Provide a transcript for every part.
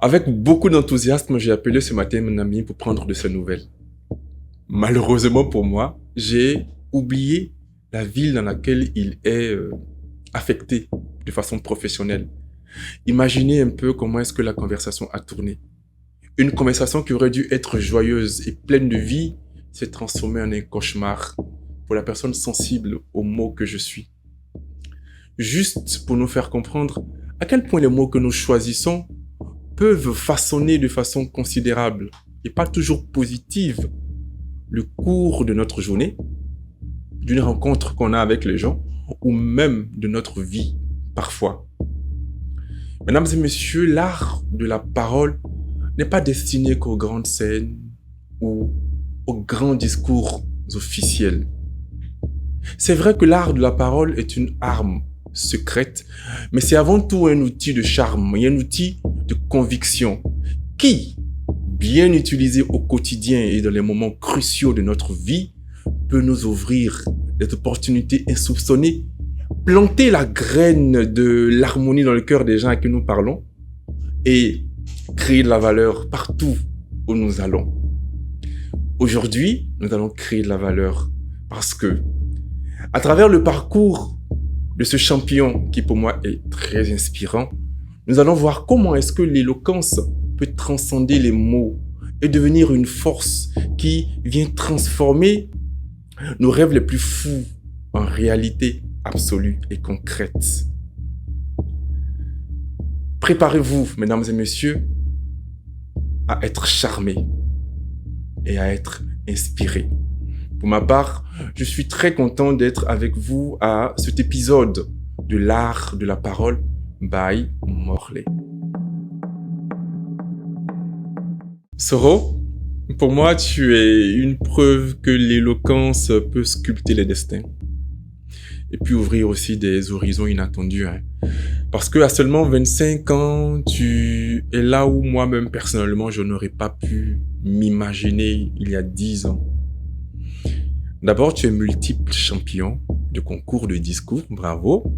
Avec beaucoup d'enthousiasme, j'ai appelé ce matin mon ami pour prendre de ses nouvelles. Malheureusement pour moi, j'ai oublié la ville dans laquelle il est affecté de façon professionnelle. Imaginez un peu comment est-ce que la conversation a tourné. Une conversation qui aurait dû être joyeuse et pleine de vie s'est transformée en un cauchemar pour la personne sensible aux mots que je suis. Juste pour nous faire comprendre à quel point les mots que nous choisissons peuvent façonner de façon considérable et pas toujours positive le cours de notre journée, d'une rencontre qu'on a avec les gens ou même de notre vie parfois. Mesdames et messieurs, l'art de la parole n'est pas destiné qu'aux grandes scènes ou aux grands discours officiels. C'est vrai que l'art de la parole est une arme secrète, mais c'est avant tout un outil de charme et un outil de conviction qui, bien utilisé au quotidien et dans les moments cruciaux de notre vie, peut nous ouvrir des opportunités insoupçonnées, planter la graine de l'harmonie dans le cœur des gens à qui nous parlons et créer de la valeur partout où nous allons. Aujourd'hui, nous allons créer de la valeur parce que, à travers le parcours de ce champion qui pour moi est très inspirant, nous allons voir comment est-ce que l'éloquence peut transcender les mots et devenir une force qui vient transformer nos rêves les plus fous en réalité absolue et concrète. Préparez-vous, mesdames et messieurs, à être charmés et à être inspirés. Pour ma part, je suis très content d'être avec vous à cet épisode de l'art de la parole by Morley. Soro, pour moi, tu es une preuve que l'éloquence peut sculpter les destins et puis ouvrir aussi des horizons inattendus. Parce que à seulement 25 ans, tu es là où moi-même personnellement, je n'aurais pas pu m'imaginer il y a 10 ans. D'abord, tu es multiple champion de concours de discours, bravo.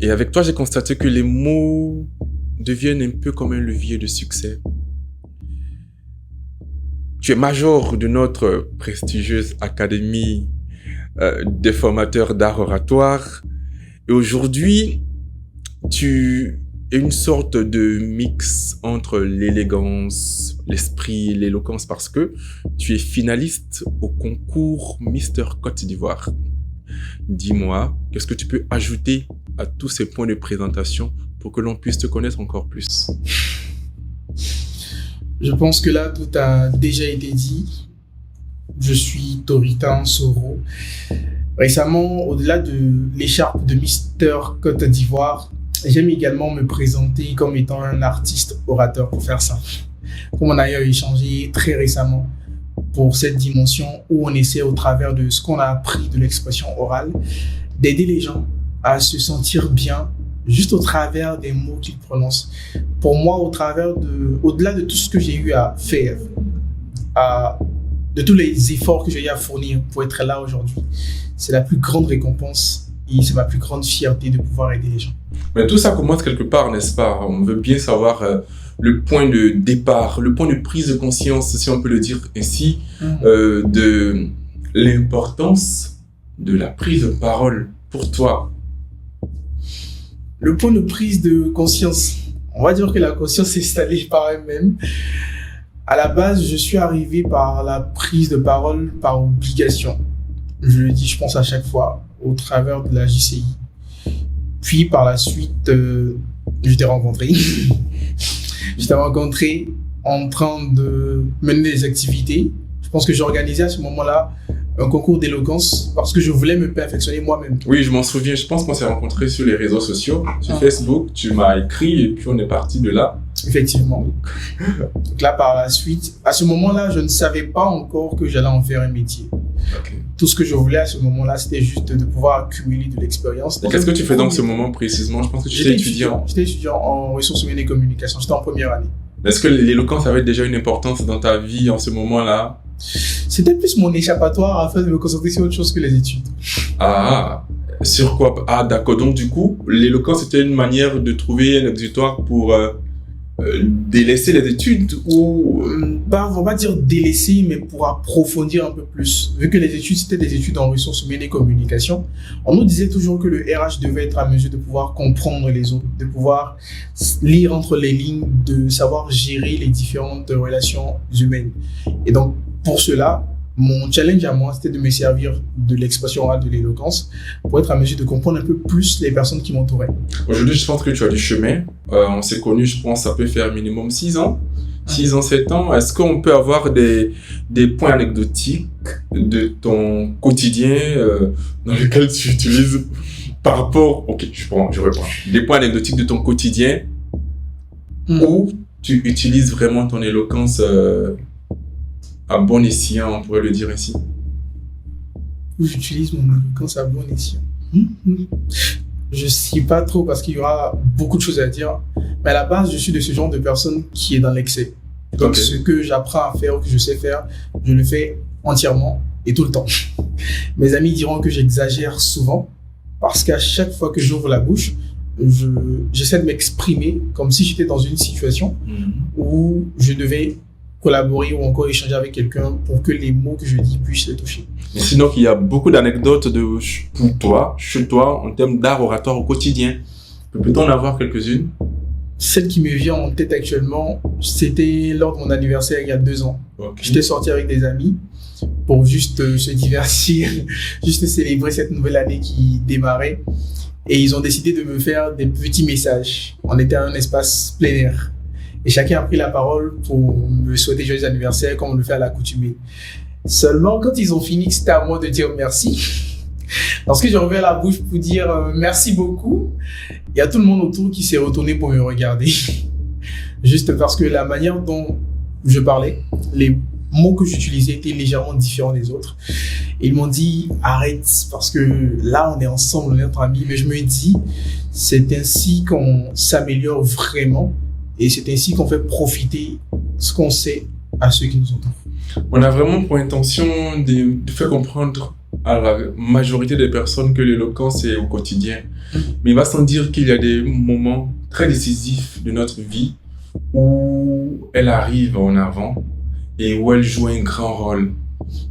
Et avec toi, j'ai constaté que les mots deviennent un peu comme un levier de succès. Tu es major de notre prestigieuse académie des formateurs d'art oratoire. Et aujourd'hui, tu es une sorte de mix entre l'élégance, l'esprit et l'éloquence parce que tu es finaliste au concours Mister Côte d'Ivoire. Dis-moi, qu'est-ce que tu peux ajouter à tous ces points de présentation pour que l'on puisse te connaître encore plus? Je pense que là, tout a déjà été dit. Je suis Toritan Soro. Récemment, au-delà de l'écharpe de Mister Côte d'Ivoire, j'aime également me présenter comme étant un artiste orateur, pour faire simple. Comme on a d'ailleurs échangé très récemment pour cette dimension où on essaie, au travers de ce qu'on a appris de l'expression orale, d'aider les gens à se sentir bien juste au travers des mots qu'ils prononcent. Pour moi, au-delà de tout ce que j'ai eu à faire, de tous les efforts que j'ai eu à fournir pour être là aujourd'hui, c'est la plus grande récompense et c'est ma plus grande fierté de pouvoir aider les gens. Mais tout ça commence quelque part, n'est-ce pas? On veut bien savoir le point de départ, le point de prise de conscience, si on peut le dire ainsi, de l'importance de la prise de parole pour toi. Le point de prise de conscience, on va dire que la conscience s'est installée par elle-même. À la base, je suis arrivé par la prise de parole par obligation. Je le dis, je pense à chaque fois, au travers de la JCI. Puis par la suite, je t'ai rencontré. Je t'ai rencontré en train de mener des activités. Je pense que j'ai organisé à ce moment-là un concours d'éloquence parce que je voulais me perfectionner moi-même. Oui, je m'en souviens. Je pense qu'on s'est rencontrés sur les réseaux sociaux, sur Facebook. Tu m'as écrit et puis on est parti de là. Effectivement. Donc là, par la suite, à ce moment-là, je ne savais pas encore que j'allais en faire un métier. Okay. Tout ce que je voulais à ce moment-là, c'était juste de pouvoir accumuler de l'expérience. Qu'est-ce que tu fais dans ce moment précisément? Je pense que tu étais étudiant. J'étais étudiant en ressources humaines et communication. J'étais en première année. Est-ce que l'éloquence avait déjà une importance dans ta vie en ce moment-là? C'était plus mon échappatoire afin de me concentrer sur autre chose que les études. Ah, sur quoi? Ah, d'accord. Donc, du coup, l'éloquence était une manière de trouver un exutoire pour délaisser les études ou... On va pas dire délaisser, mais pour approfondir un peu plus. Vu que les études, c'était des études en ressources humaines et communication, on nous disait toujours que le RH devait être à mesure de pouvoir comprendre les autres, de pouvoir lire entre les lignes, de savoir gérer les différentes relations humaines. Et donc, pour cela, mon challenge à moi, c'était de me servir de l'expression orale de l'éloquence pour être à mesure de comprendre un peu plus les personnes qui m'entouraient. Aujourd'hui, je pense que tu as du chemin. On s'est connus, je pense, ça peut faire minimum 6 ans. 6 ans, 7 ans. Est-ce qu'on peut avoir des points anecdotiques de ton quotidien dans lequel tu utilises par rapport... Ok, je reprends. Des points anecdotiques de ton quotidien où tu utilises vraiment ton éloquence à bon escient, on pourrait le dire ainsi. Où j'utilise mon éloquence à bon escient. Je ne sais pas trop parce qu'il y aura beaucoup de choses à dire. Mais à la base, je suis de ce genre de personne qui est dans l'excès. Donc, ce que j'apprends à faire ou que je sais faire, je le fais entièrement et tout le temps. Mes amis diront que j'exagère souvent parce qu'à chaque fois que j'ouvre la bouche, j'essaie de m'exprimer comme si j'étais dans une situation où je devais collaborer ou encore échanger avec quelqu'un pour que les mots que je dis puissent les toucher. Mais sinon, il y a beaucoup d'anecdotes pour toi, chez toi, en termes d'art oratoire au quotidien. Peut-on en avoir quelques-unes? Celle qui me vient en tête actuellement, c'était lors de mon anniversaire il y a 2 ans. Okay. J'étais sorti avec des amis pour juste se divertir, juste célébrer cette nouvelle année qui démarrait. Et ils ont décidé de me faire des petits messages. On était à un espace plein air. Et chacun a pris la parole pour me souhaiter joyeux anniversaire comme on le fait à l'accoutumée. Seulement, quand ils ont fini, c'était à moi de dire merci. Lorsque j'ai ouvert la bouche pour dire merci beaucoup, il y a tout le monde autour qui s'est retourné pour me regarder. Juste parce que la manière dont je parlais, les mots que j'utilisais étaient légèrement différents des autres. Et ils m'ont dit arrête parce que là on est ensemble, on est entre amis. Mais je me dis c'est ainsi qu'on s'améliore vraiment. Et c'est ainsi qu'on fait profiter ce qu'on sait à ceux qui nous entourent. On a vraiment pour intention de faire comprendre à la majorité des personnes que l'éloquence est au quotidien. Mais il va sans dire qu'il y a des moments très décisifs de notre vie où elle arrive en avant et où elle joue un grand rôle.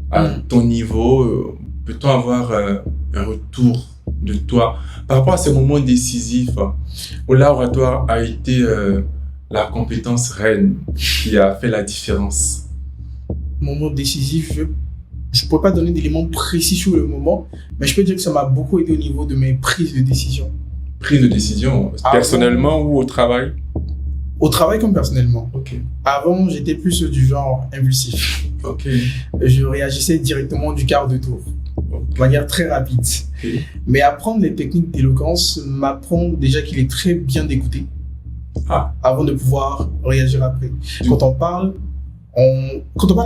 À ton niveau, peut-on avoir un retour de toi par rapport à ces moments décisifs où l'art oratoire a été... la compétence reine qui a fait la différence? Moment décisif, je ne pourrais pas donner d'éléments précis sur le moment, mais je peux dire que ça m'a beaucoup aidé au niveau de mes prises de décision. Prise de décision, personnellement ou au travail? Au travail comme personnellement. Okay. Avant, j'étais plus du genre impulsif. Okay. Je réagissais directement du quart de tour, de manière très rapide. Okay. Mais apprendre les techniques d'éloquence m'apprend déjà qu'il est très bien d'écouter. Avant de pouvoir réagir après. Quand on parle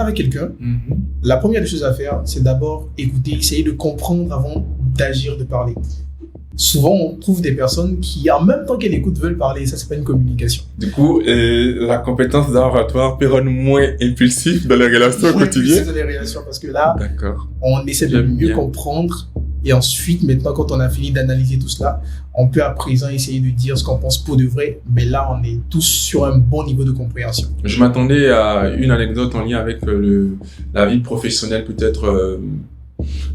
avec quelqu'un, la première des choses à faire, c'est d'abord écouter, essayer de comprendre avant d'agir, de parler. Souvent, on trouve des personnes qui, en même temps qu'elles écoutent, veulent parler. Ça, c'est pas une communication. Du coup, la compétence d'art oratoire peut rendre moins impulsif dans les relations quotidiennes. Dans les relations, parce que là, on essaie de mieux comprendre. Et ensuite, maintenant, quand on a fini d'analyser tout cela, on peut à présent essayer de dire ce qu'on pense pour de vrai. Mais là, on est tous sur un bon niveau de compréhension. Je m'attendais à une anecdote en lien avec la vie professionnelle, peut-être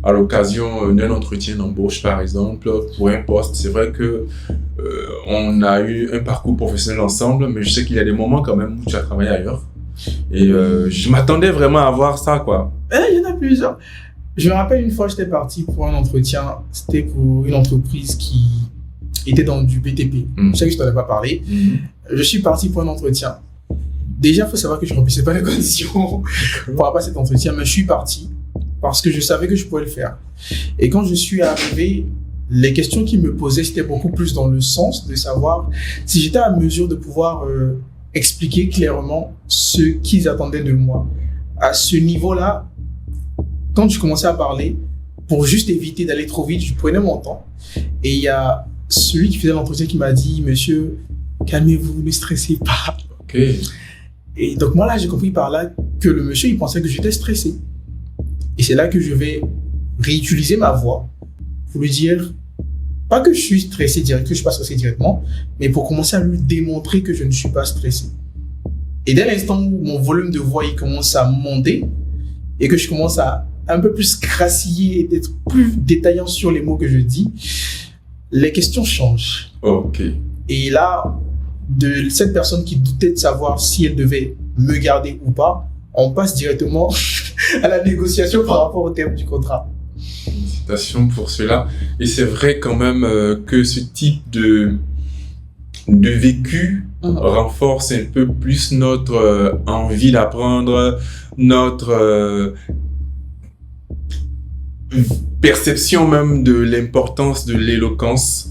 à l'occasion d'un entretien d'embauche, par exemple, pour un poste. C'est vrai que on a eu un parcours professionnel ensemble, mais je sais qu'il y a des moments quand même où tu as travaillé ailleurs. Et je m'attendais vraiment à voir ça, quoi. Il y en a plusieurs. Je me rappelle une fois, j'étais parti pour un entretien. C'était pour une entreprise qui était dans du BTP. Je sais que je t'en ai pas parlé. Je suis parti pour un entretien. Déjà, il faut savoir que je ne remplissais pas les conditions pour avoir cet entretien, mais je suis parti parce que je savais que je pouvais le faire. Et quand je suis arrivé, les questions qu'ils me posaient, c'était beaucoup plus dans le sens de savoir si j'étais à mesure de pouvoir expliquer clairement ce qu'ils attendaient de moi. À ce niveau-là, quand je commençais à parler, pour juste éviter d'aller trop vite, je prenais mon temps. Et il y a celui qui faisait l'entretien qui m'a dit « Monsieur, calmez-vous, ne stressez pas. » Et donc moi là, j'ai compris par là que le monsieur, il pensait que j'étais stressé. Et c'est là que je vais réutiliser ma voix pour lui dire Pas que je suis stressé direct, que je suis pas stressé directement, mais pour commencer à lui démontrer que je ne suis pas stressé. Et dès l'instant où mon volume de voix il commence à monter et que je commence à un peu plus grassiller et d'être plus détaillant sur les mots que je dis, les questions changent. Ok. Et là, de cette personne qui doutait de savoir si elle devait me garder ou pas, on passe directement à la négociation par rapport au terme du contrat. Félicitations pour cela. Et c'est vrai quand même que ce type de vécu renforce un peu plus notre envie d'apprendre, notre perception même de l'importance de l'éloquence.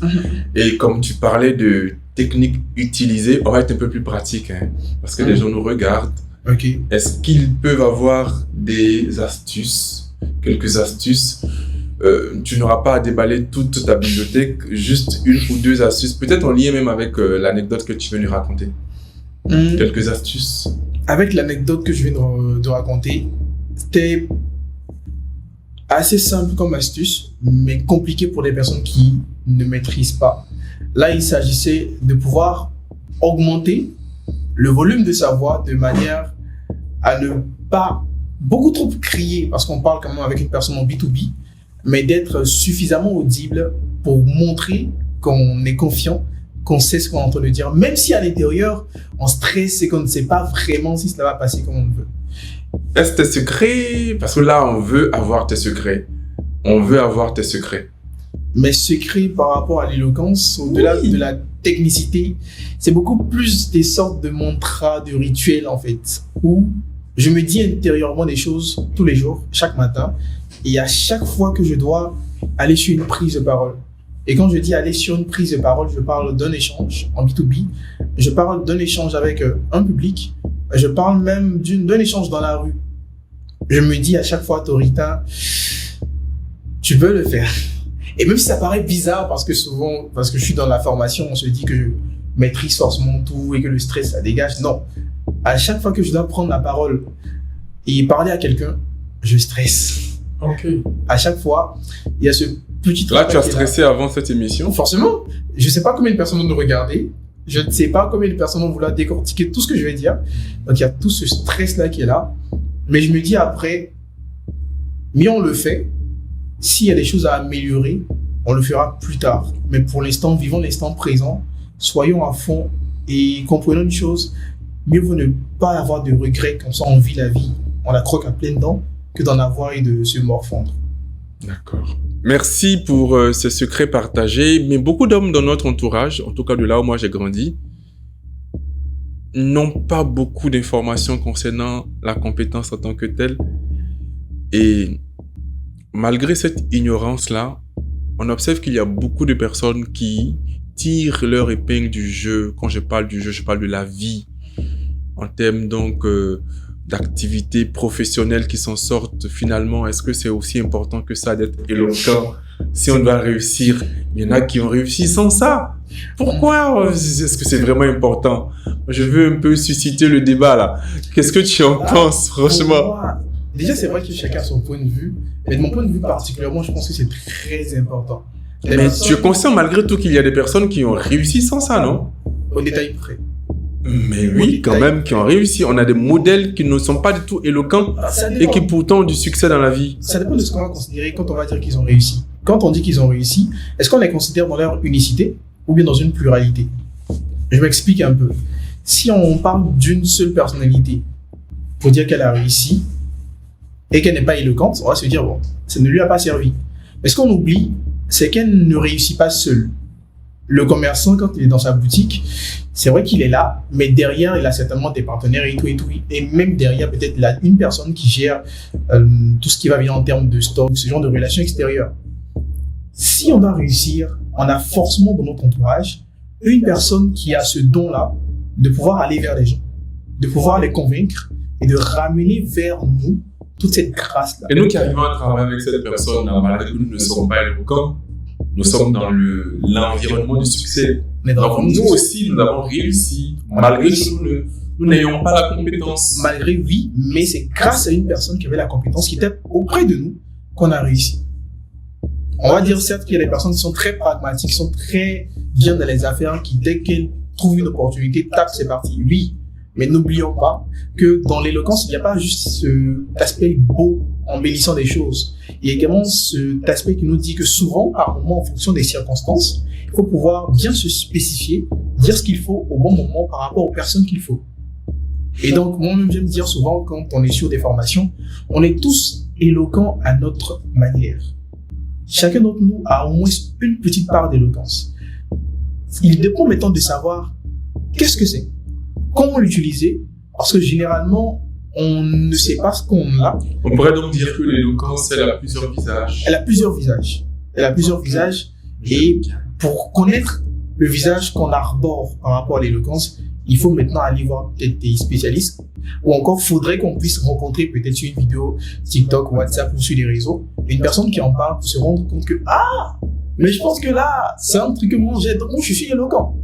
Et comme tu parlais de techniques utilisées, on va être un peu plus pratique, hein, parce que les gens nous regardent. Ok. Est-ce qu'ils peuvent avoir des astuces, quelques astuces? Tu n'auras pas à déballer toute ta bibliothèque, juste une ou deux astuces, peut-être en lien même avec l'anecdote que tu veux nous raconter. Quelques astuces. Avec l'anecdote que je viens de raconter, c'était assez simple comme astuce, mais compliqué pour les personnes qui ne maîtrisent pas. Là, il s'agissait de pouvoir augmenter le volume de sa voix de manière à ne pas beaucoup trop crier, parce qu'on parle quand même avec une personne en B2B, mais d'être suffisamment audible pour montrer qu'on est confiant, qu'on sait ce qu'on est en train de dire, même si à l'intérieur, on stresse et qu'on ne sait pas vraiment si cela va passer comme on veut. Est-ce tes secrets? Parce que là, on veut avoir tes secrets. On veut avoir tes secrets. Mes secrets par rapport à l'éloquence, au-delà de la technicité, c'est beaucoup plus des sortes de mantras, de rituels en fait, où je me dis intérieurement des choses tous les jours, chaque matin, et à chaque fois que je dois aller sur une prise de parole. Et quand je dis aller sur une prise de parole, je parle d'un échange en B2B, je parle d'un échange avec un public, je parle même d'un échange dans la rue. Je me dis à chaque fois, Torita, tu peux le faire. Et même si ça paraît bizarre, parce que souvent, parce que je suis dans la formation, on se dit que je maîtrise forcément tout et que le stress, ça dégage. Non. À chaque fois que je dois prendre la parole et parler à quelqu'un, je stresse. Ok. À chaque fois, il y a ce petit Là, tu as stressé avant cette émission? Forcément. Je ne sais pas combien de personnes vont nous regarder. Je ne sais pas combien de personnes vont vouloir décortiquer tout ce que je vais dire. Donc, il y a tout ce stress-là qui est là. Mais je me dis après, mieux on le fait. S'il y a des choses à améliorer, on le fera plus tard. Mais pour l'instant, vivons l'instant présent. Soyons à fond et comprenons une chose. Mieux vaut ne pas avoir de regrets quand on vit la vie. On la croque à pleines dents que d'en avoir et de se morfondre. D'accord. Merci pour ces secrets partagés. Mais beaucoup d'hommes dans notre entourage, en tout cas de là où moi j'ai grandi, n'ont pas beaucoup d'informations concernant la compétence en tant que telle. Et malgré cette ignorance-là, on observe qu'il y a beaucoup de personnes qui tirent leur épingle du jeu. Quand je parle du jeu, je parle de la vie. En termes donc d'activités professionnelles qui s'en sortent finalement. Est-ce que c'est aussi important que ça d'être éloquent si on doit réussir? Il y en a qui ont réussi sans ça. Pourquoi? Est-ce que c'est vraiment important? Je veux un peu susciter le débat là. Qu'est-ce que tu en penses franchement? Déjà, c'est vrai que chacun a son point de vue. Mais de mon point de vue particulièrement, je pense que c'est très important. Mais tu es conscient malgré tout qu'il y a des personnes qui ont réussi sans ça, non? Au détail près. Mais oui, quand même, qui ont réussi. On a des modèles qui ne sont pas du tout éloquents et qui pourtant ont du succès dans la vie. Ça dépend de ce qu'on va considérer quand on va dire qu'ils ont réussi. Quand on dit qu'ils ont réussi, est-ce qu'on les considère dans leur unicité ou bien dans une pluralité? Je m'explique un peu. Si on parle d'une seule personnalité pour dire qu'elle a réussi et qu'elle n'est pas éloquente, on va se dire, bon, ça ne lui a pas servi. Mais ce qu'on oublie, c'est qu'elle ne réussit pas seule. Le commerçant, quand il est dans sa boutique, c'est vrai qu'il est là, mais derrière, il a certainement des partenaires et tout et tout. Et même derrière, peut-être, il a une personne qui gère tout ce qui va bien en termes de stock, ce genre de relations extérieures. Si on doit réussir, on a forcément dans notre entourage une personne qui a ce don-là de pouvoir aller vers les gens, de pouvoir les convaincre et de ramener vers nous toute cette grâce-là. Et nous qui arrivons à travailler avec cette personne-là, malgré que nous ne sommes pas éloquents, nous sommes dans l'environnement du succès. Donc nous aussi, nous avons réussi, malgré que nous n'ayons pas la compétence. Malgré, oui, mais c'est grâce à une personne qui avait la compétence, qui était auprès de nous, qu'on a réussi. On va dire certes qu'il y a des personnes qui sont très pragmatiques, qui sont très bien dans les affaires, qui dès qu'elles trouvent une opportunité, tac, c'est parti. Oui, mais n'oublions pas que dans l'éloquence, il n'y a pas juste cet aspect beau, embellissant des choses. Il y a également cet aspect qui nous dit que souvent, par moment, en fonction des circonstances, il faut pouvoir bien se spécifier, dire ce qu'il faut au bon moment par rapport aux personnes qu'il faut. Et donc, moi-même, j'aime dire souvent, quand on est sur des formations, on est tous éloquents à notre manière. Chacun d'entre nous a au moins une petite part d'éloquence. Il dépend maintenant de savoir qu'est-ce que c'est, comment l'utiliser, parce que généralement, on ne sait pas ce qu'on a. On pourrait donc dire que l'éloquence, elle a plusieurs visages. Elle a plusieurs visages. Elle a plusieurs visages. Et pour connaître le visage qu'on arbore par rapport à l'éloquence, il faut maintenant aller voir peut-être des spécialistes, ou encore faudrait qu'on puisse rencontrer peut-être sur une vidéo TikTok, WhatsApp ou sur les réseaux, une personne qui en parle pour se rendre compte que mais je pense que là, c'est un truc que moi j'ai, donc je suis éloquent.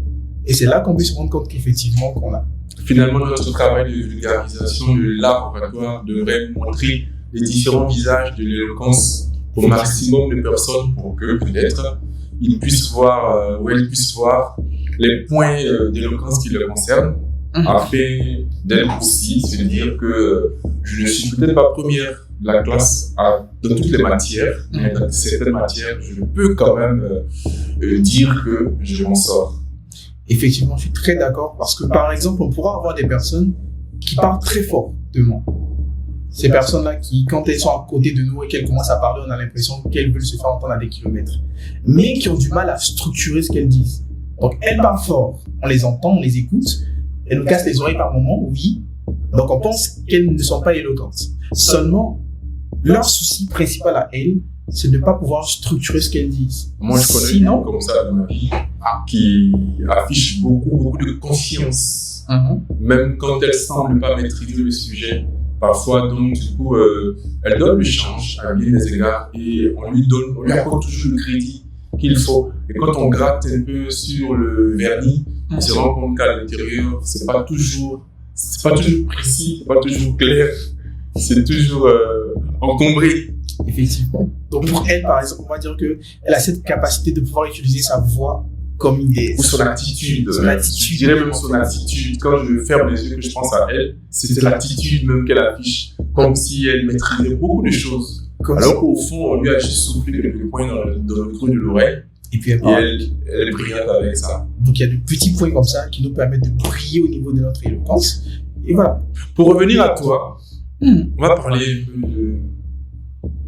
Et c'est là qu'on peut se rendre compte qu'effectivement qu'on a. Finalement, notre travail de vulgarisation de l'art oratoire devrait montrer les différents visages de l'éloquence au maximum de personnes pour que peut-être ils puissent voir, ou elles puissent voir les points d'éloquence qui le concernent, afin d'elle aussi se dire que je ne suis peut-être pas première de la classe dans toutes les matières, mais dans certaines matières, je peux quand même dire que je m'en sors. Effectivement, je suis très d'accord parce que, par exemple, on pourra avoir des personnes qui parlent très fort de moi. Ces personnes-là qui, quand elles sont à côté de nous et qu'elles commencent à parler, on a l'impression qu'elles veulent se faire entendre à des kilomètres. Mais qui ont du mal à structurer ce qu'elles disent. Donc, elles parlent fort. On les entend, on les écoute. Elles nous cassent les oreilles par moments, oui. Donc, on pense qu'elles ne sont pas éloquentes. Seulement, leur souci principal à elles, c'est de ne pas pouvoir structurer ce qu'elles disent. Moi, je connais des gens comme ça dans ma vie qui affichent beaucoup de confiance. Même quand elles semblent pas maîtriser le sujet. Parfois, donc, du coup, elle donne le change à bien des égards et on lui accorde toujours le crédit qu'il faut. Et quand on gratte un peu sur le vernis, on se rend compte qu'à l'intérieur, c'est pas toujours précis, c'est pas toujours clair, c'est toujours encombré. Effectivement. Donc, pour elle, par exemple, on va dire qu'elle a cette capacité de pouvoir utiliser sa voix comme une des... Ou son attitude. Je dirais même son attitude. Quand je ferme les yeux que je pense à elle, c'est l'attitude même qu'elle affiche. Comme si elle maîtrisait beaucoup de choses. Alors qu'au fond, on lui a juste soufflé quelques points dans le creux de l'oreille. Et puis elle est brillante avec ça. Donc il y a de petits points comme ça qui nous permettent de briller au niveau de notre éloquence. Et voilà. Pour revenir à toi, on va parler un peu de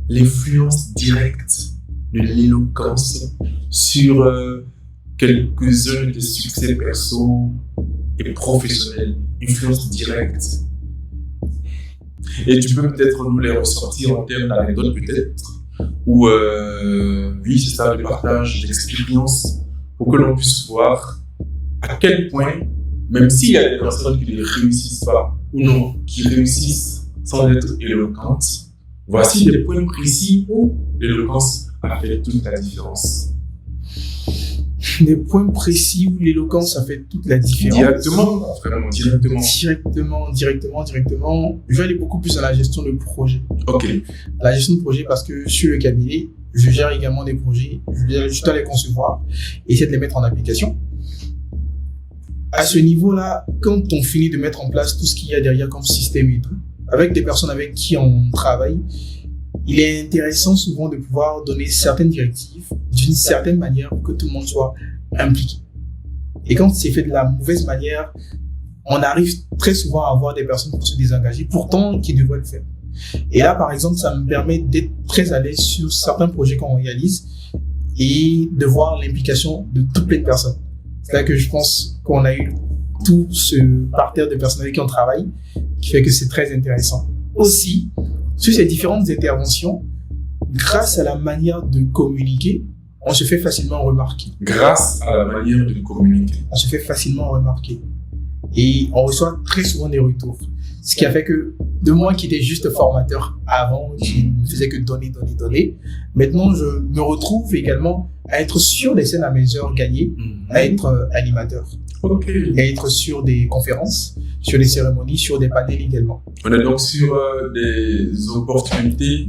l'influence directe de l'éloquence sur quelques-uns des succès perso et professionnels. Influence directe. Et tu peux peut-être nous les ressortir en termes d'anecdotes peut-être, ou oui, c'est ça, le partage d'expériences, pour que l'on puisse voir à quel point, même s'il y a des personnes qui ne réussissent pas, ou non, qui réussissent sans être éloquentes, voici des points précis où l'éloquence a fait toute la différence. Des points précis où l'éloquence a fait toute la différence. Directement, vraiment directement. Je vais aller beaucoup plus dans la gestion de projet. Ok. La gestion de projet parce que sur le cabinet, je gère également des projets. Je dois les concevoir et essayer de les mettre en application. À ce niveau-là, quand on finit de mettre en place tout ce qu'il y a derrière comme système et tout, avec des personnes avec qui on travaille, il est intéressant souvent de pouvoir donner certaines directives d'une certaine manière pour que tout le monde soit impliqué. Et quand c'est fait de la mauvaise manière, on arrive très souvent à avoir des personnes qui se désengager, pourtant qui devraient le faire. Et là, par exemple, ça me permet d'être très à l'aise sur certains projets qu'on réalise et de voir l'implication de toutes les personnes. C'est là que je pense qu'on a eu tout ce parterre de personnes avec qui on travaille, qui fait que c'est très intéressant. Aussi, sur ces différentes interventions, grâce à la manière de communiquer, on se fait facilement remarquer. Grâce à la manière de communiquer. On se fait facilement remarquer. Et on reçoit très souvent des retours. Ce qui a fait que, de moi qui étais juste formateur avant, qui ne faisais que donner. Maintenant, je me retrouve également à être sur des scènes à mes heures gagnées, à être animateur. Ok. Et à être sur des conférences, sur des cérémonies, sur des panels également. On est donc sur des opportunités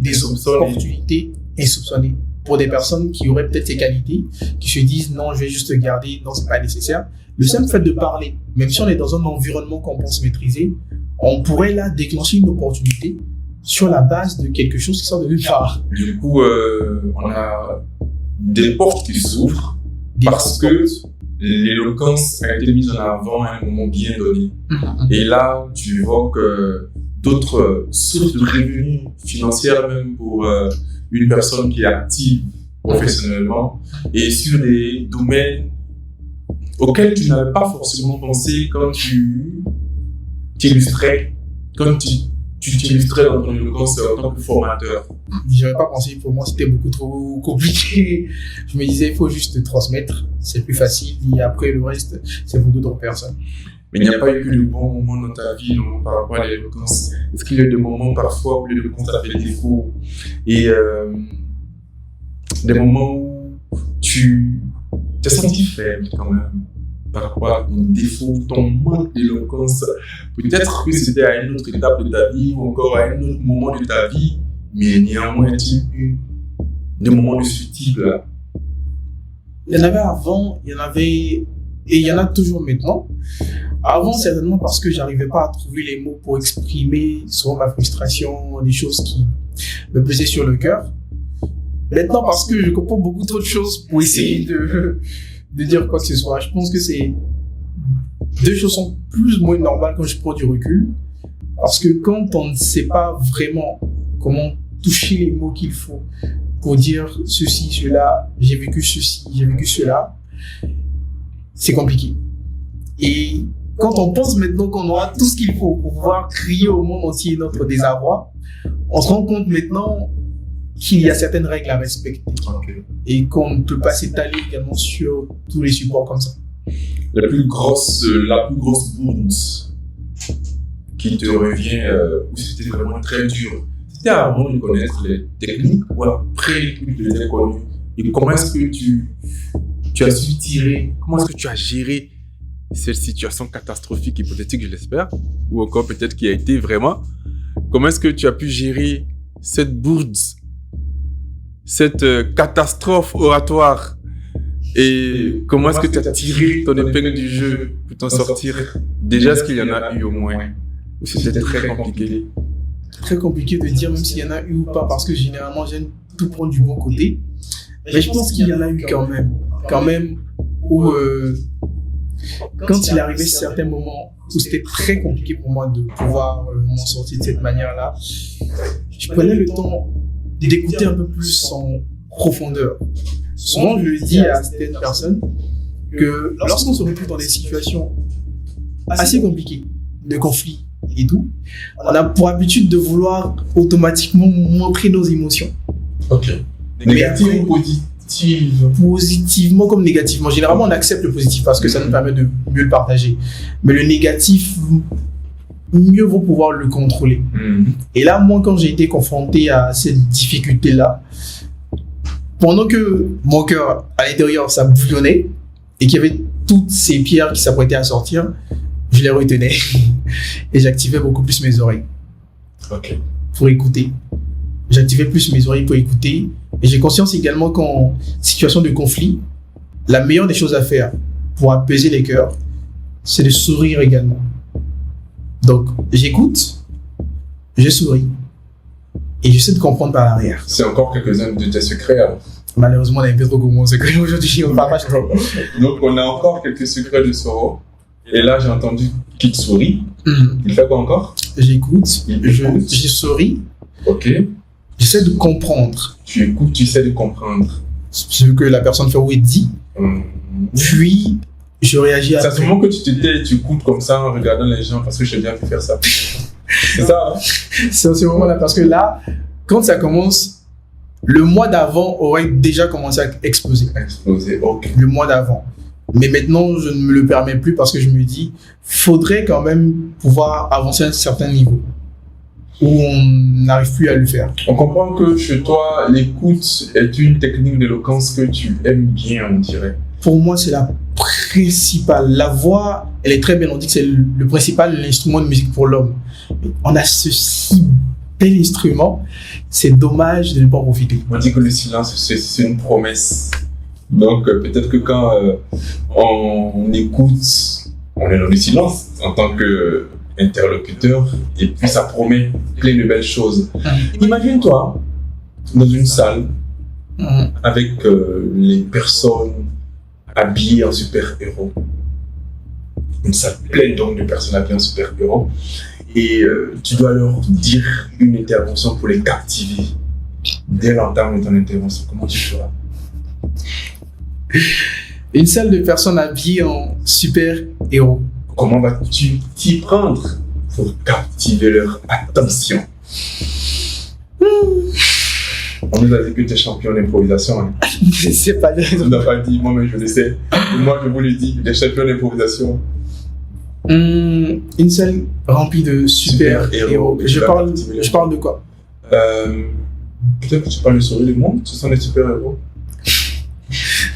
insoupçonnées. pour des personnes qui auraient peut-être ces qualités, qui se disent non, je vais juste garder, non, c'est pas nécessaire. Le simple fait de parler, même si on est dans un environnement qu'on pense maîtriser, on pourrait là déclencher une opportunité sur la base de quelque chose qui sort de nulle part. Du coup, on a des portes qui s'ouvrent parce que l'éloquence a été mise en avant à un moment bien donné. Et là, tu évoques d'autres sources de revenus financières même pour une personne qui est active professionnellement et sur des domaines auxquels tu n'avais pas forcément pensé quand tu t'illustrais, quand tu t'illustrais dans ton éloquence en tant que formateur. J'y avais pas pensé, pour moi c'était beaucoup trop compliqué. Je me disais, il faut juste transmettre, c'est plus facile, et après le reste, c'est pour d'autres personnes. Mais il n'y a pas eu que de bons moments dans ta vie donc, par rapport à l'éloquence. Est-ce qu'il y a des moments parfois où l'éloquence a fait défaut et des moments où tu t'es senti faible quand même par rapport à ton défaut, ton manque d'éloquence? Peut-être que c'était à une autre étape de ta vie ou encore à un autre moment de ta vie, mais néanmoins, il y a eu des moments de ce type-là. Il y en avait avant, il y en avait et il y en a toujours maintenant. Avant, certainement parce que j'arrivais pas à trouver les mots pour exprimer souvent ma frustration, des choses qui me pesaient sur le cœur. Maintenant, parce que je comprends beaucoup trop de choses pour essayer de dire quoi que ce soit. Je pense que c'est deux choses sont plus ou moins normales quand je prends du recul. Parce que quand on ne sait pas vraiment comment toucher les mots qu'il faut pour dire ceci, cela, j'ai vécu ceci, j'ai vécu cela, c'est compliqué. Et quand on pense maintenant qu'on aura tout ce qu'il faut pour pouvoir crier au monde entier notre désarroi, on se rend compte maintenant qu'il y a certaines règles à respecter. Okay. Et qu'on ne peut pas s'étaler également sur tous les supports comme ça. La plus grosse bourde qui te revient, où c'était vraiment très dur, c'était avant de connaître les techniques ou après que tu les as connues? Et comment est-ce que tu as su tirer, comment est-ce que tu as géré cette situation catastrophique, hypothétique, je l'espère, ou encore peut-être qui a été vraiment, comment est-ce que tu as pu gérer cette bourde, cette catastrophe oratoire, et comment est-ce que tu as tiré ton épingle du jeu pour t'en sortir? Déjà, est-ce qu'il y en a eu au moins? Ou c'était très compliqué? Très compliqué de dire même s'il y en a eu ou pas, parce que généralement j'aime tout prendre du bon côté. Mais je pense qu'il y en a eu quand même, où quand il arrivait certains moments où c'était très compliqué pour moi de pouvoir m'en sortir de cette manière-là, je prenais le temps d'écouter un peu plus en profondeur. Souvent, je le dis à certaines personnes que lorsqu'on se retrouve dans des situations assez compliquées, de conflits et tout, on a pour habitude de vouloir automatiquement montrer nos émotions. Ok. Négative ou positive? Positivement comme négativement. Généralement, on accepte le positif parce que ça nous permet de mieux le partager. Mais le négatif, mieux vaut pouvoir le contrôler. Et là, moi, quand j'ai été confronté à cette difficulté-là, pendant que mon cœur, à l'intérieur, ça bouillonnait et qu'il y avait toutes ces pierres qui s'apprêtaient à sortir, je les retenais et j'activais beaucoup plus mes oreilles pour écouter. J'activais plus mes oreilles pour écouter et j'ai conscience également qu'en situation de conflit, la meilleure des choses à faire pour apaiser les cœurs, c'est de sourire également. Donc, j'écoute, je souris et j'essaie de comprendre par l'arrière. C'est encore quelques-uns de tes secrets alors. Malheureusement, on a un peu trop comme mon secret aujourd'hui, on partage trop. Donc, on a encore quelques secrets de Soro. Et là, j'ai entendu qu'il sourit. Il fait quoi encore? J'écoute, je souris. Ok. J'essaie de comprendre. Tu écoutes, tu essaies de comprendre ce que la personne fait ou dit. Puis, je réagis à... C'est à ce moment que tu te tais, tu écoutes comme ça en regardant les gens parce que je sais bien faire ça. C'est ça, hein? C'est à ce moment-là parce que là, quand ça commence, le mois d'avant aurait déjà commencé à exploser. Ok. Le mois d'avant. Mais maintenant, je ne me le permets plus parce que je me dis, faudrait quand même pouvoir avancer à un certain niveau où on n'arrive plus à le faire. On comprend que chez toi, l'écoute est une technique d'éloquence que tu aimes bien, on dirait. Pour moi, c'est la principale. La voix, elle est très bien. On dit que c'est le principal instrument de musique pour l'homme. On a ce si tel instrument, c'est dommage de ne pas en profiter. On dit que le silence, c'est une promesse. Donc, peut-être que quand on écoute, on est dans le silence en tant qu'interlocuteur, et puis ça promet plein de belles choses. Imagine-toi dans une salle avec les personnes habillées en super-héros. Une salle pleine donc de personnes habillées en super-héros. Et tu dois leur dire une intervention pour les captiver. Dès l'entame de ton intervention, comment tu feras? Une salle de personnes habillées en super-héros. Comment vas-tu t'y prendre pour captiver leur attention? On nous a dit que tu es champion d'improvisation. Hein. Je ne sais pas. On n'a pas dit, moi mais je le sais. Moi je vous le dis, tu es champion d'improvisation. Une salle remplie de super-héros. Je parle de quoi? Peut-être que tu parles de sauver le monde, ce sont des super-héros.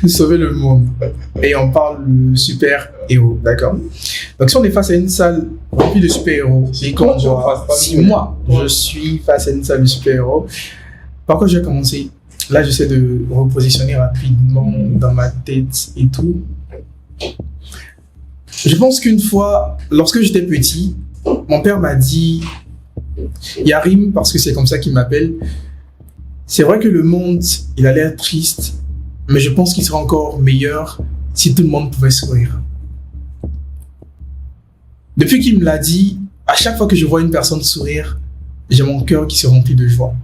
Sauver le monde. Et on parle de super-héros, d'accord? Donc si on est face à une salle remplie de super-héros, si moi je suis face à une salle de super-héros, par quoi je vais commencer? Là j'essaie de repositionner rapidement dans ma tête et tout. Je pense qu'une fois, lorsque j'étais petit, mon père m'a dit, Yarim, parce que c'est comme ça qu'il m'appelle, c'est vrai que le monde, il a l'air triste, mais je pense qu'il serait encore meilleur si tout le monde pouvait sourire. Depuis qu'il me l'a dit, à chaque fois que je vois une personne sourire, j'ai mon cœur qui se remplit de joie.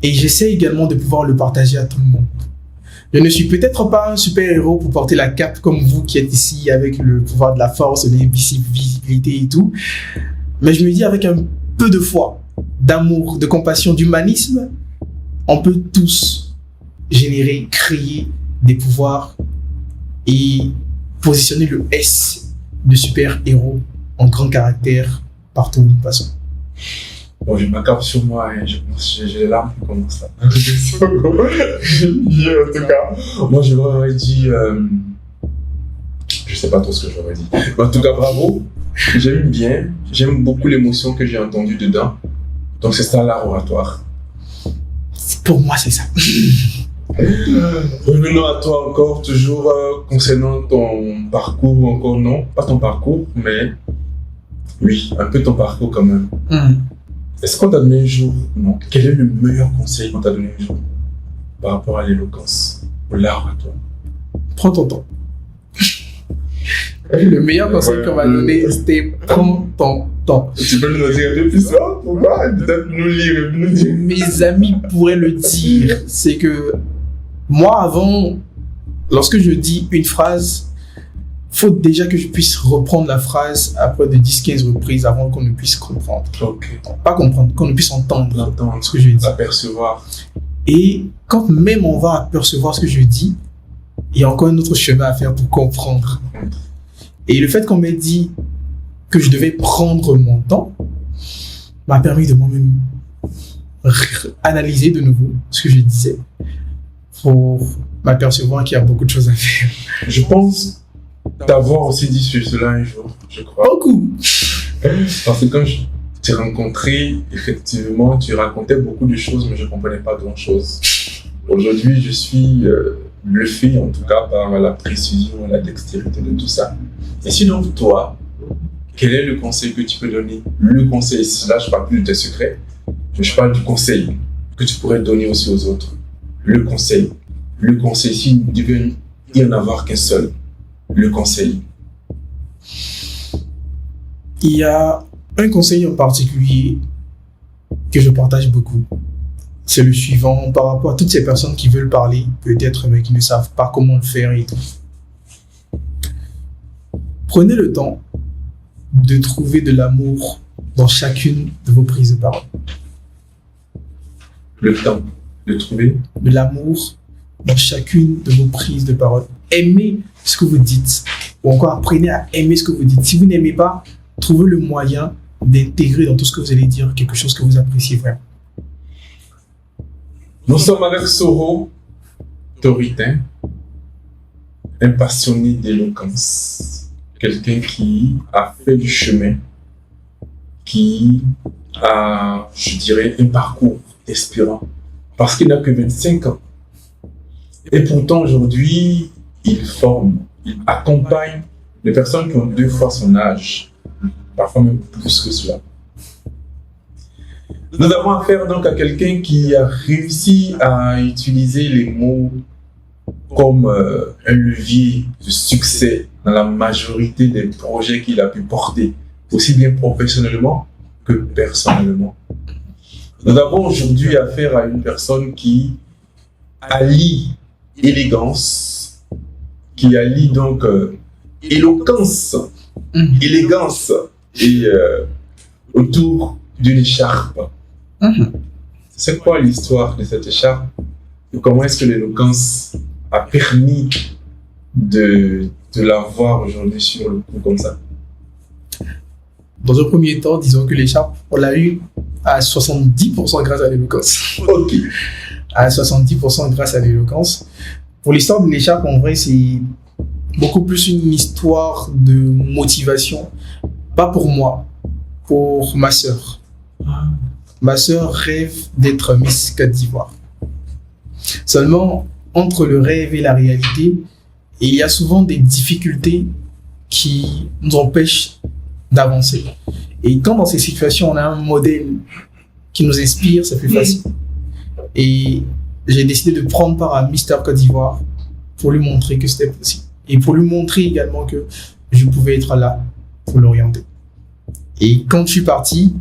Et j'essaie également de pouvoir le partager à tout le monde. Je ne suis peut-être pas un super-héros pour porter la cape comme vous qui êtes ici avec le pouvoir de la force, de l'invisibilité et tout. Mais je me dis avec un peu de foi, d'amour, de compassion, d'humanisme, on peut tous générer, créer des pouvoirs et positionner le S de super-héros en grand caractère partout où nous passons. Bon, je m'accorde sur moi et j'ai les larmes qui commencent là. En tout cas, moi j'aurais dit. Je sais pas trop ce que j'aurais dit. Mais en tout cas, bravo. J'aime bien. J'aime beaucoup l'émotion que j'ai entendue dedans. Donc c'est ça l'art oratoire. Pour moi, c'est ça. Revenons à toi encore, toujours concernant ton parcours, ou encore non, pas ton parcours, mais oui, un peu ton parcours quand même. Est-ce qu'on t'a donné un jour, non, quel est le meilleur conseil qu'on t'a donné un jour par rapport à l'éloquence, ou l'art oratoire? Prends ton temps. Le meilleur conseil qu'on m'a donné, c'était prends ton temps. Tu peux nous en dire un peu plus ça? Pourquoi? Peut-être nous lire, nous dire. Mes amis pourraient le dire. C'est que moi, avant, lorsque je dis une phrase, faut déjà que je puisse reprendre la phrase après de 10-15 reprises avant qu'on ne puisse comprendre. Ok. Pas comprendre, qu'on ne puisse entendre ce que je dis. Apercevoir. Et quand même on va apercevoir ce que je dis, il y a encore un autre chemin à faire pour comprendre. Et le fait qu'on m'ait dit que je devais prendre mon temps m'a permis de moi-même analyser de nouveau ce que je disais pour m'apercevoir qu'il y a beaucoup de choses à faire. Je pense t'avoir aussi dit sur cela un jour, je crois. Beaucoup. Parce que quand je t'ai rencontré, effectivement, tu racontais beaucoup de choses, mais je ne comprenais pas grand-chose. Aujourd'hui, je suis bluffé, en tout cas, par la précision, la dextérité de tout ça. Et sinon, toi, quel est le conseil que tu peux donner? Le conseil, là, je ne parle plus de tes secrets, je parle du conseil que tu pourrais donner aussi aux autres. Le conseil, s'il ne devait y en avoir qu'un seul, le conseil. Il y a un conseil en particulier que je partage beaucoup. C'est le suivant, par rapport à toutes ces personnes qui veulent parler, peut-être, mais qui ne savent pas comment le faire et tout. Prenez le temps de trouver de l'amour dans chacune de vos prises de parole. Le temps de trouver de l'amour dans chacune de vos prises de parole. Aimez ce que vous dites, ou encore apprenez à aimer ce que vous dites. Si vous n'aimez pas, trouvez le moyen d'intégrer dans tout ce que vous allez dire quelque chose que vous appréciez vraiment. Nous sommes avec Soro Toritin, un passionné d'éloquence, quelqu'un qui a fait du chemin, qui a, je dirais, un parcours inspirant parce qu'il n'a que 25 ans. Et pourtant, aujourd'hui, il accompagne des personnes qui ont 2 fois son âge, parfois même plus que cela. Nous avons affaire donc à quelqu'un qui a réussi à utiliser les mots comme un levier de succès dans la majorité des projets qu'il a pu porter, aussi bien professionnellement que personnellement. Nous avons aujourd'hui affaire à une personne qui allie élégance, qui allie donc éloquence, élégance et autour d'une écharpe. C'est quoi l'histoire de cette écharpe? Et comment est-ce que l'éloquence a permis de l'avoir aujourd'hui sur le coup comme ça? Dans un premier temps, disons que l'écharpe, on l'a eu à 70% grâce à l'éloquence. Ok. À 70% grâce à l'éloquence. Pour l'histoire de l'écharpe, en vrai, c'est beaucoup plus une histoire de motivation. Pas pour moi, pour ma sœur. Ma sœur rêve d'être Miss Côte d'Ivoire. Seulement, entre le rêve et la réalité, il y a souvent des difficultés qui nous empêchent d'avancer. Et quand dans ces situations, on a un modèle qui nous inspire, c'est plus facile. Et j'ai décidé de prendre part à Mister Côte d'Ivoire pour lui montrer que c'était possible. Et pour lui montrer également que je pouvais être là pour l'orienter. Et quand je suis parti,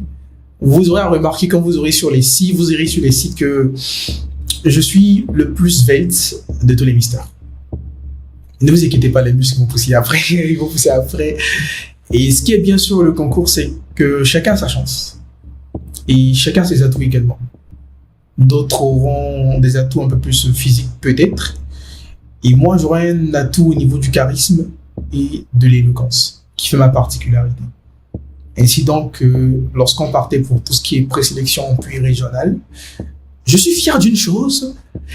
vous aurez remarqué quand vous irez sur les sites que je suis le plus svelte de tous les mystères. Ne vous inquiétez pas, les muscles vont pousser après. Ils vont pousser après. Et ce qui est bien sûr le concours, c'est que chacun a sa chance. Et chacun a ses atouts également. D'autres auront des atouts un peu plus physiques peut-être. Et moi, j'aurai un atout au niveau du charisme et de l'éloquence, qui fait ma particularité. Ainsi donc, lorsqu'on partait pour tout ce qui est présélection puis régionale, je suis fier d'une chose,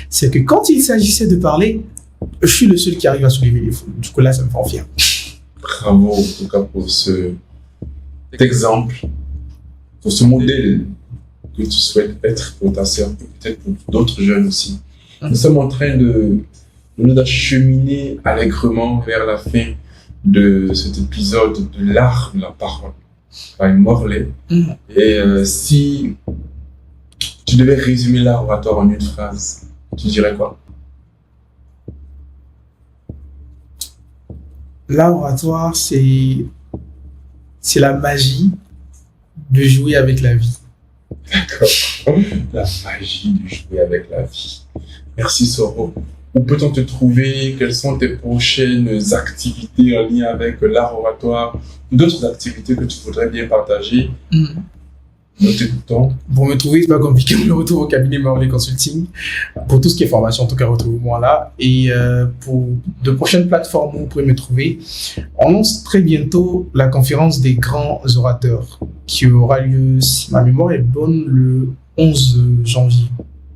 c'est que quand il s'agissait de parler, je suis le seul qui arrive à soulever les foules. Du coup, là, ça me rend fier. Bravo, en tout cas, pour cet exemple, pour ce modèle que tu souhaites être pour ta sœur, peut-être pour d'autres jeunes aussi. Nous sommes en train de nous acheminer allègrement vers la fin de cet épisode de l'art de la parole by Morley. Et si tu devais résumer l'art oratoire en une phrase, tu dirais quoi? L'art oratoire, c'est la magie de jouer avec la vie. D'accord. La magie de jouer avec la vie. Merci Soro. Où peut-on te trouver? Quelles sont tes prochaines activités en lien avec l'art oratoire? D'autres activités que tu voudrais bien partager? Nous t'écoutons. Pour me trouver, c'est pas compliqué. Je me retrouve au cabinet Morley Consulting. Pour tout ce qui est formation, en tout cas, retrouvez-moi là. Et pour de prochaines plateformes où vous pourrez me trouver, on lance très bientôt la conférence des grands orateurs qui aura lieu, si ma mémoire est bonne, le 11 janvier.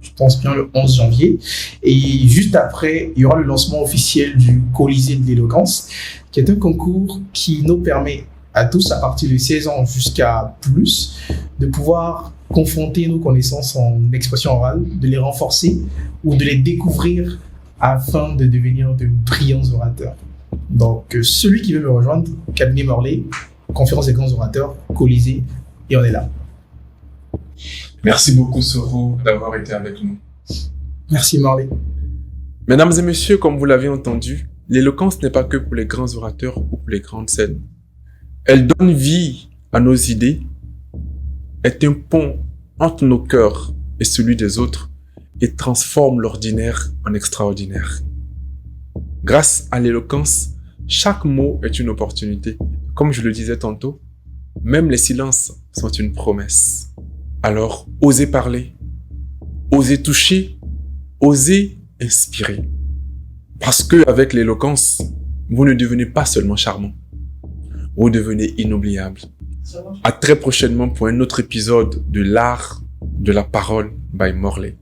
Je pense bien le 11 janvier. Et juste après, il y aura le lancement officiel du Colisée de l'éloquence, qui est un concours qui nous permet à tous, à partir de 16 ans jusqu'à plus, de pouvoir confronter nos connaissances en expression orale, de les renforcer ou de les découvrir afin de devenir de brillants orateurs. Donc, celui qui veut me rejoindre, cabinet Morley, conférence des grands orateurs, Colisée, et on est là. Merci beaucoup, Soro, d'avoir été avec nous. Merci, Morley. Mesdames et messieurs, comme vous l'avez entendu, l'éloquence n'est pas que pour les grands orateurs ou pour les grandes scènes. Elle donne vie à nos idées, est un pont entre nos cœurs et celui des autres et transforme l'ordinaire en extraordinaire. Grâce à l'éloquence, chaque mot est une opportunité. Comme je le disais tantôt, même les silences sont une promesse. Alors, osez parler, osez toucher, osez inspirer. Parce que avec l'éloquence, vous ne devenez pas seulement charmant, vous devenez inoubliable. À très prochainement pour un autre épisode de l'art de la parole by Morley.